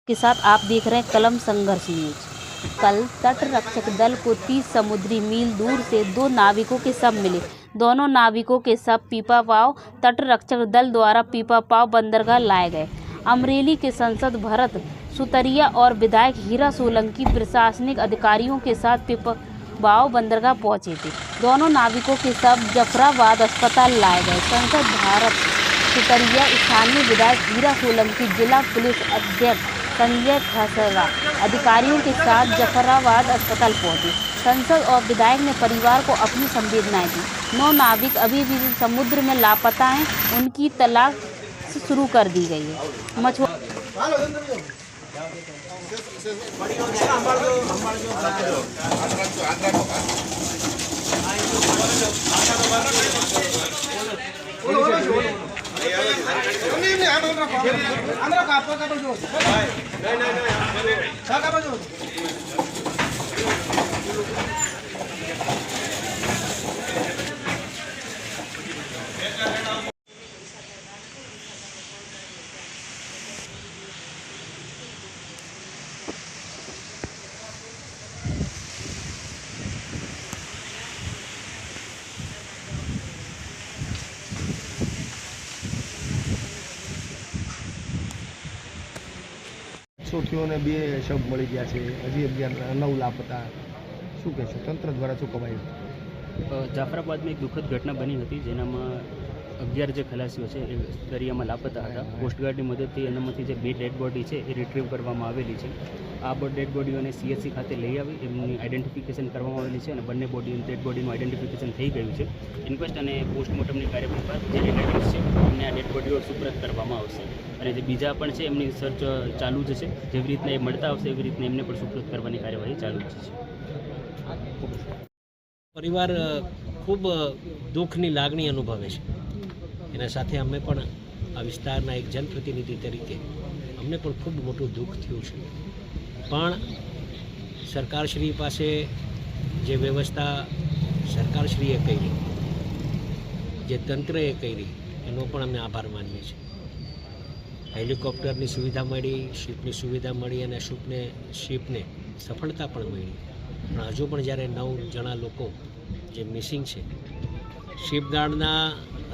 के साथ आप देख रहे हैं कलम संघर्ष न्यूज। कल तटरक्षक दल को 30 समुद्री मील दूर से 2 नाविकों के शव मिले। दोनों नाविकों के शव पीपापाव तटरक्षक दल द्वारा पीपापाव बंदरगाह लाए गए। अमरेली के सांसद भरत सुतरिया और विधायक हीरा सोलंकी प्रशासनिक अधिकारियों के साथ पीपापाव बंदरगाह पहुंचे थे। दोनों नाविकों के शव जफराबाद अस्पताल लाए गए। सांसद भरत सुतरिया, स्थानीय विधायक हीरा सोलंकी, जिला पुलिस अध्यक्ष संजय खसरा अधिकारियों के साथ जफराबाद अस्पताल पहुंचे। सांसद और विधायक ने परिवार को अपनी संवेदनाएं दी। 9 नाविक अभी भी समुद्र में लापता हैं, उनकी तलाश शुरू कर दी गई है। છોકરીઓને 2 શબ મળી ગયા છે, હજી 9 લાપતા। શું કહેશો, તંત્ર દ્વારા શું કવાયું? જાફરાબાદમાં એક દુઃખદ ઘટના બની હતી, જેનામાં 11 જે ખલાસીઓ છે એ દરિયામાં લાપતા હતા। કોસ્ટગાર્ડની મદદથી એનામાંથી જે 2 ડેડ બોડી છે એ રિટ્રીવ કરવામાં આવેલી છે। આ ડેડ બોડીઓને CHC ખાતે લઈ આવી એમની આઈડેન્ટિફિકેશન કરવામાં આવેલી છે અને બંને ડેડ બોડીનું આઈડેન્ટિફિકેશન થઈ ગયું છે। ઇન્ક્વેસ્ટ અને પોસ્ટમોર્ટમની કાર્યવાહી બાદ જે રિલેટિવ્સ છે એમને આ ડેડ બોડીઓ સુપ્રત કરવામાં આવશે અને જે બીજા પણ છે એમની સર્ચ ચાલુ જ છે। જેવી રીતના એ મળતા આવશે એવી રીતના એમને પણ સુપ્રત કરવાની કાર્યવાહી ચાલુ જ છે। પરિવાર ખૂબ દુઃખની લાગણી અનુભવે છે। એના સાથે અમે પણ આ વિસ્તારના એક જનપ્રતિનિધિ તરીકે અમને પણ ખૂબ મોટું દુઃખ થયું છે, પણ સરકારશ્રી પાસે જે વ્યવસ્થા સરકારશ્રીએ કરી, જે તંત્રએ કરી, એનો પણ અમે આભાર માનીએ છીએ। હેલિકોપ્ટરની સુવિધા મળી, શિપની સુવિધા મળી અને શિપને સફળતા પણ મળી, પણ હજુ પણ જ્યારે 9 જણા લોકો જે મિસિંગ છે, શિપગાર્ડના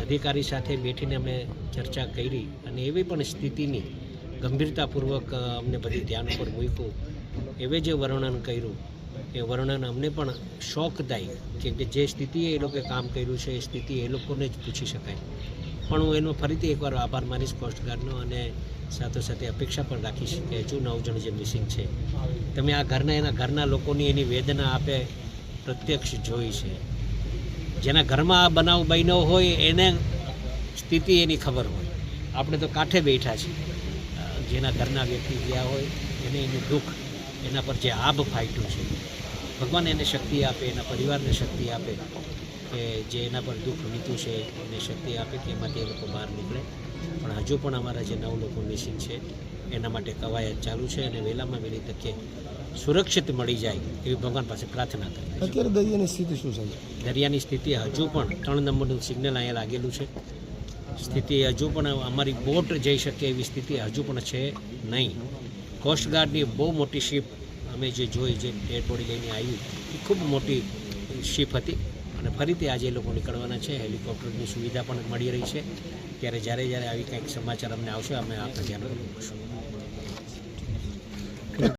અધિકારી સાથે બેઠીને અમે ચર્ચા કરી અને એવી પણ સ્થિતિની ગંભીરતાપૂર્વક અમને બધી ધ્યાન ઉપર મૂક્યું, એવે જે વર્ણન કર્યું એ વર્ણન અમને પણ શોકદાયી, કેમ કે જે સ્થિતિએ એ લોકોએ કામ કર્યું છે એ સ્થિતિ એ લોકોને જ પૂછી શકાય। પણ હું એનો ફરીથી એકવાર આભાર માનીશ કોસ્ટગાર્ડનો અને સાથોસાથે અપેક્ષા પણ રાખીશ કે હજુ 9 જણ જે મિસિંગ છે, તમે આ એના ઘરના લોકોની એની વેદના આપે પ્રત્યક્ષ જોઈ છે। જેના ઘરમાં આ બનાવ બન્યો હોય એને સ્થિતિ એની ખબર હોય, આપણે તો કાંઠે બેઠા છીએ। જેના ઘરના વ્યક્તિ ગયા હોય એને એનું દુઃખ, એના પર જે આભ ફાટ્યું છે, ભગવાન એને શક્તિ આપે, એના પરિવારને શક્તિ આપે કે જે એના પર દુઃખ વીત્યું છે એને શક્તિ આપે કે એમાંથી એ લોકો બહાર નીકળે। પણ હજુ પણ અમારા જે 9 લોકો મિસિંગ છે એના માટે કવાયત ચાલુ છે અને વહેલામાં વહેલી તકે સુરક્ષિત મળી જાય એવી ભગવાન પાસે પ્રાર્થના કરી। અત્યારે દરિયાની સ્થિતિ શું છે? દરિયાની સ્થિતિ હજુ પણ 3 નંબરનું સિગ્નલ અહીંયા લાગેલું છે, સ્થિતિ હજુ પણ અમારી બોટ જઈ શકે એવી સ્થિતિ હજુ પણ છે નહીં। કોસ્ટગાર્ડની બહુ મોટી શિપ અમે જે જોઈ, જે ડેડ બોડી લઈને આવી, એ ખૂબ મોટી શિપ હતી અને ફરીથી આજે એ લોકો નીકળવાના છે। હેલિકોપ્ટરની સુવિધા પણ મળી રહી છે, ત્યારે જ્યારે આવી કંઈક સમાચાર અમને આવશે અમે આપને ધ્યાન રાખીશું।